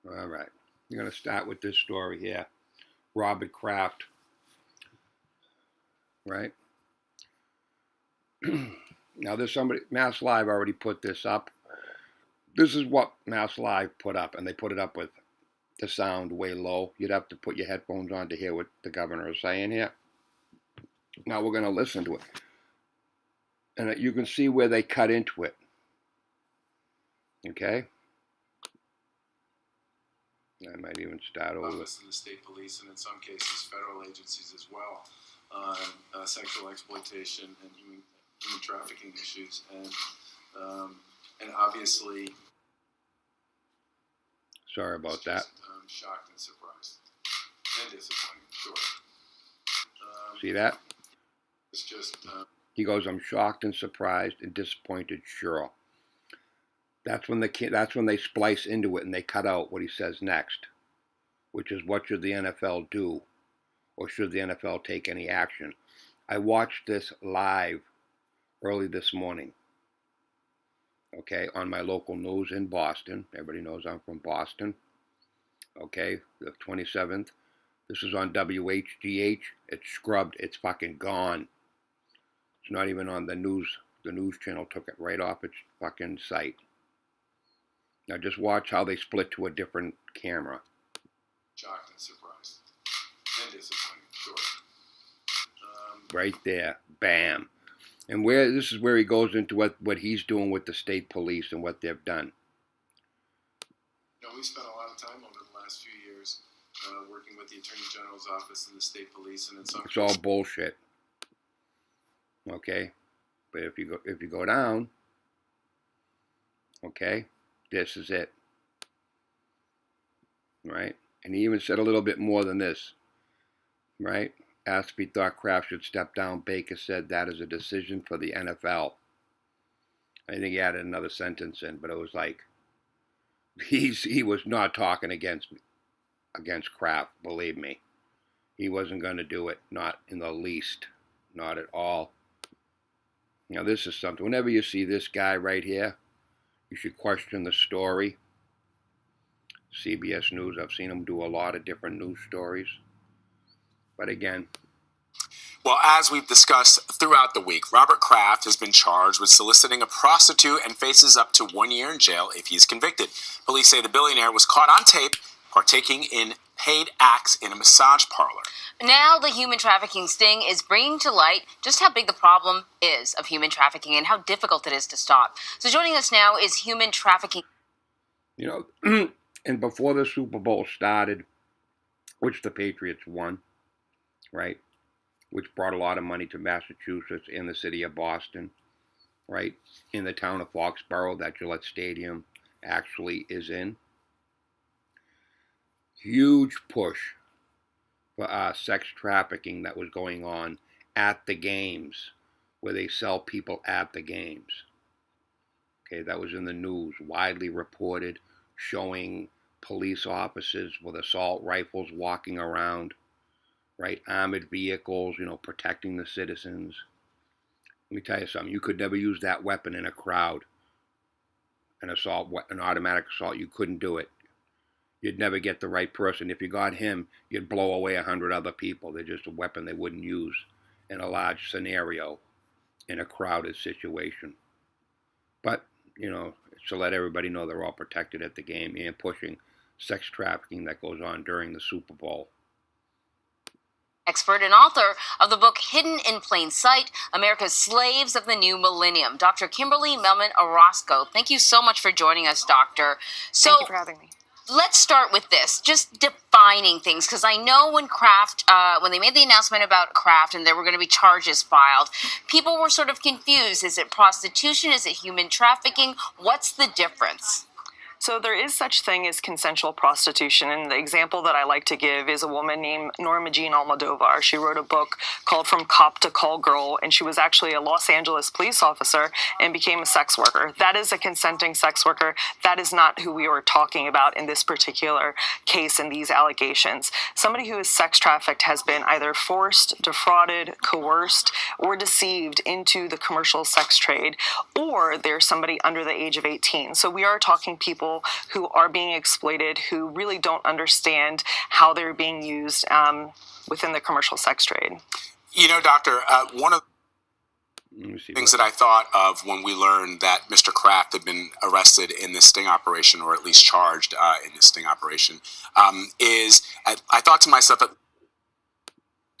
All right. You're going to start with this story here. Robert Kraft, right? Now, there's somebody, Mass Live already put this up. This is what Mass Live put up, and they put it up with the sound way low. You'd have to put your headphones on to hear what the governor is saying here. Now we're going to listen to it. And you can see where they cut into it. Okay? I might even start over. Office of the state police, and in some cases federal agencies as well, on sexual exploitation and human trafficking issues, and obviously. Sorry about that. Shocked and surprised and disappointed. Sure. See that? It's just. He goes, "I'm shocked and surprised and disappointed." Sure. That's when they splice into it and they cut out what he says next, which is, what should the NFL do, or should the NFL take any action? I watched this live early this morning, okay, on my local news in Boston. Everybody knows I'm from Boston, okay, the 27th. This is on WHGH. It's scrubbed. It's fucking gone. It's not even on the news. The news channel took it right off its fucking site. Now just watch how they split to a different camera. Shocked and surprised and disappointed. Sure. Right there, bam. And this is where he goes into what he's doing with the state police and what they've done. You know, we spent a lot of time over the last few years working with the Attorney General's office and the state police, and in some it's all bullshit. Okay, but if you go down, okay, this is it, right? And he even said a little bit more than this, right? Asked if he thought Kraft should step down, Baker said that is a decision for the NFL. I think he added another sentence in, but it was like, he was not talking against Kraft, believe me. He wasn't going to do it, not in the least, not at all. Now this is something, whenever you see this guy right here, you should question the story. CBS News, I've seen him do a lot of different news stories. But again. Well, as we've discussed throughout the week, Robert Kraft has been charged with soliciting a prostitute and faces up to 1 year in jail if he's convicted. Police say the billionaire was caught on tape partaking in paid acts in a massage parlor. Now the human trafficking sting is bringing to light just how big the problem is of human trafficking and how difficult it is to stop. So joining us now is human trafficking. You know, and before the Super Bowl started, which the Patriots won, right, which brought a lot of money to Massachusetts and the city of Boston, right, in the town of Foxborough that Gillette Stadium actually is in. Huge push for sex trafficking that was going on at the games, where they sell people at the games. Okay, that was in the news, widely reported, showing police officers with assault rifles walking around, right, armored vehicles, you know, protecting the citizens. Let me tell you something, you could never use that weapon in a crowd, an automatic assault. You couldn't do it. You'd never get the right person. If you got him, you'd blow away 100 other people. They're just a weapon they wouldn't use in a large scenario, in a crowded situation. But, you know, to let everybody know they're all protected at the game, and pushing sex trafficking that goes on during the Super Bowl. Expert and author of the book Hidden in Plain Sight, America's Slaves of the New Millennium, Dr. Kimberly Melman Orozco. Thank you so much for joining us, Doctor. Thank you for having me. Let's start with this, just defining things, because I know when Kraft, when they made the announcement about Kraft and there were going to be charges filed, people were sort of confused. Is it prostitution? Is it human trafficking? What's the difference? So there is such thing as consensual prostitution, and the example that I like to give is a woman named Norma Jean Almodovar. She wrote a book called From Cop to Call Girl, and she was actually a Los Angeles police officer and became a sex worker. That is a consenting sex worker. That is not who we were talking about in this particular case and these allegations. Somebody who is sex trafficked has been either forced, defrauded, coerced, or deceived into the commercial sex trade, or they're somebody under the age of 18. So we are talking people people who are being exploited, who really don't understand how they're being used within the commercial sex trade. You know, Doctor, one of the things that I thought of when we learned that Mr. Kraft had been arrested in this sting operation, or at least charged in this sting operation, is I thought to myself that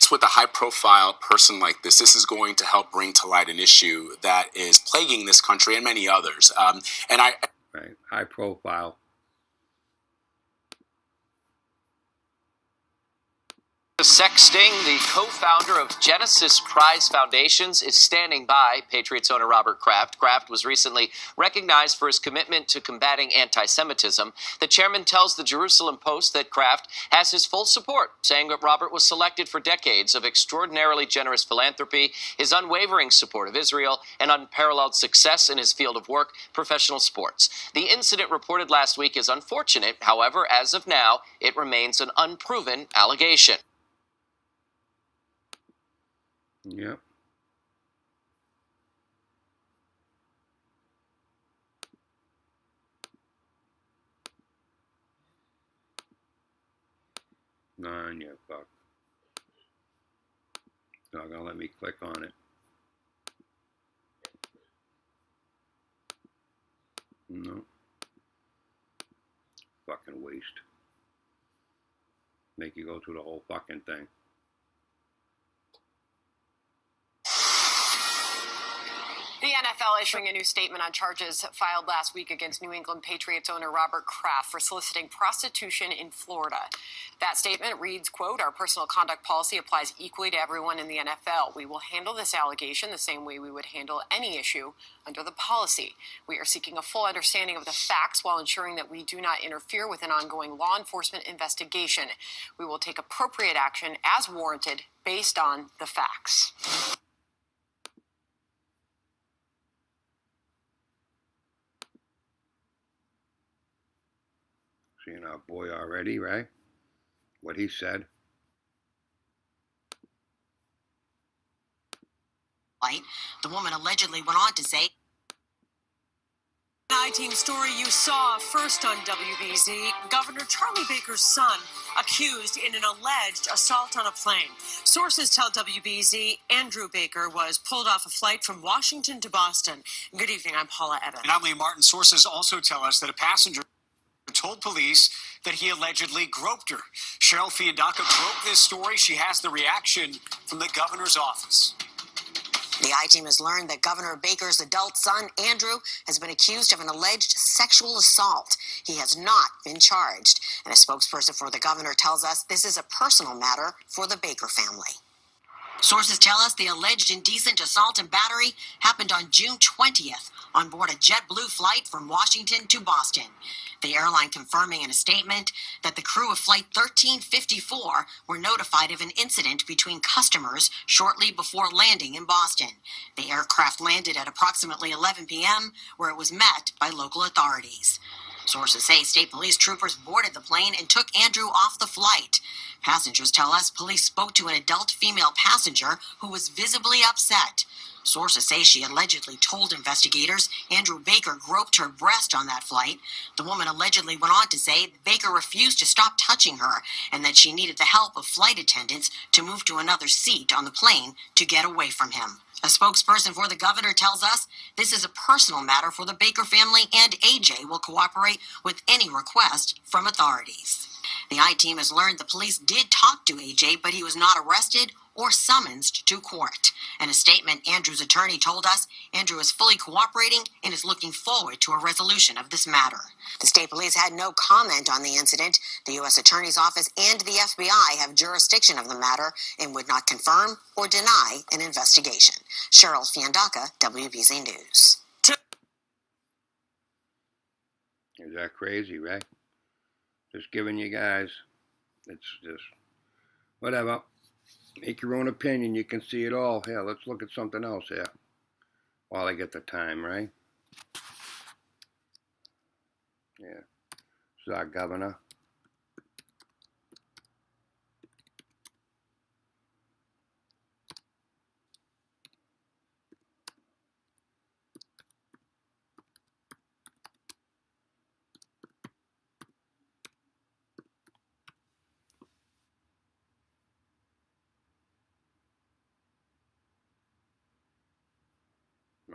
with a high-profile person like this is going to help bring to light an issue that is plaguing this country and many others. Right, high profile. The sex sting, the co-founder of Genesis Prize Foundations, is standing by. Patriots owner Robert Kraft. Kraft was recently recognized for his commitment to combating anti-Semitism. The chairman tells the Jerusalem Post that Kraft has his full support, saying that Robert was selected for decades of extraordinarily generous philanthropy, his unwavering support of Israel, and unparalleled success in his field of work, professional sports. The incident reported last week is unfortunate. However, as of now, it remains an unproven allegation. Yep. Nine, yeah, fuck. Not gonna let me click on it. No. Fucking waste. Make you go through the whole fucking thing. The NFL issuing a new statement on charges filed last week against New England Patriots owner Robert Kraft for soliciting prostitution in Florida. That statement reads, quote, "Our personal conduct policy applies equally to everyone in the NFL. We will handle this allegation the same way we would handle any issue under the policy. We are seeking a full understanding of the facts while ensuring that we do not interfere with an ongoing law enforcement investigation. We will take appropriate action as warranted based on the facts." Seeing our boy already, right? What he said. The woman allegedly went on to say, I-Team story you saw first on WBZ. Governor Charlie Baker's son accused in an alleged assault on a plane. Sources tell WBZ Andrew Baker was pulled off a flight from Washington to Boston. Good evening, I'm Paula Evans. And I'm Lee Martin. Sources also tell us that a passenger told police that he allegedly groped her. Cheryl Fiandaca broke this story. She has the reaction from the governor's office. The I-Team has learned that Governor Baker's adult son, Andrew, has been accused of an alleged sexual assault. He has not been charged. And a spokesperson for the governor tells us this is a personal matter for the Baker family. Sources tell us the alleged indecent assault and battery happened on June 20th on board a JetBlue flight from Washington to Boston. The airline confirming in a statement that the crew of Flight 1354 were notified of an incident between customers shortly before landing in Boston. The aircraft landed at approximately 11 p.m., where it was met by local authorities. Sources say state police troopers boarded the plane and took Andrew off the flight. Passengers tell us police spoke to an adult female passenger who was visibly upset. Sources say she allegedly told investigators Andrew Baker groped her breast on that flight. The woman allegedly went on to say Baker refused to stop touching her and that she needed the help of flight attendants to move to another seat on the plane to get away from him. A spokesperson for the governor tells us this is a personal matter for the Baker family and AJ will cooperate with any request from authorities. The I-Team has learned the police did talk to AJ, but he was not arrested or summoned to court. In a statement, Andrew's attorney told us Andrew is fully cooperating and is looking forward to a resolution of this matter. The state police had no comment on the incident. The U.S. Attorney's Office and the FBI have jurisdiction of the matter and would not confirm or deny an investigation. Cheryl Fiandaca, WBZ News. Is that crazy, right? Just giving you guys, it's just, whatever. Make your own opinion. You can see it all. Here, let's look at something else here while I get the time, right? Yeah. This is our governor.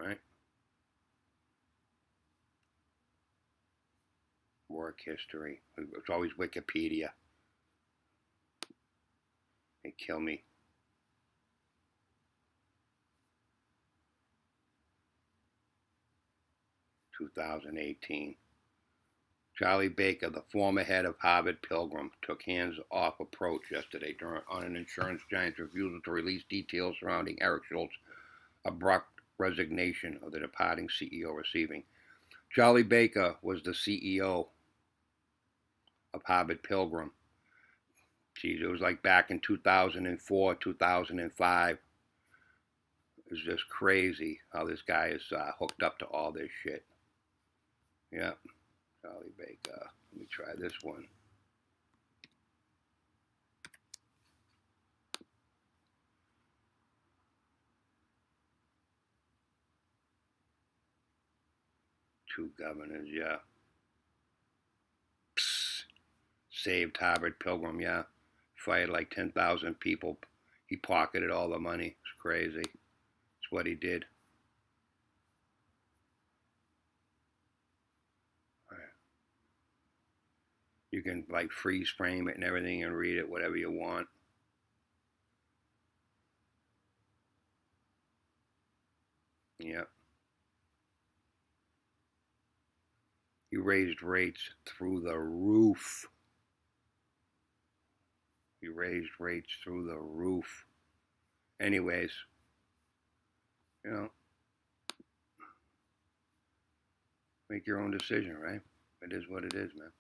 right? Work history. It's always Wikipedia. They kill me. (2018). Charlie Baker, the former head of Harvard Pilgrim, took hands-off approach yesterday on an insurance giant's refusal to release details surrounding Eric Schultz's abrupt resignation of the departing CEO receiving. Charlie Baker was the CEO of Harvard Pilgrim. Geez, it was like back in 2004, 2005. It's just crazy how this guy is hooked up to all this shit. Yeah, Charlie Baker. Let me try this one. Two governors, yeah. Psst. Saved Harvard Pilgrim, yeah. Fired like 10,000 people. He pocketed all the money. It's crazy. It's what he did. You can like freeze frame it and everything and read it whatever you want. Yep. He raised rates through the roof. He raised rates through the roof. Anyways, you know, make your own decision, right? It is what it is, man.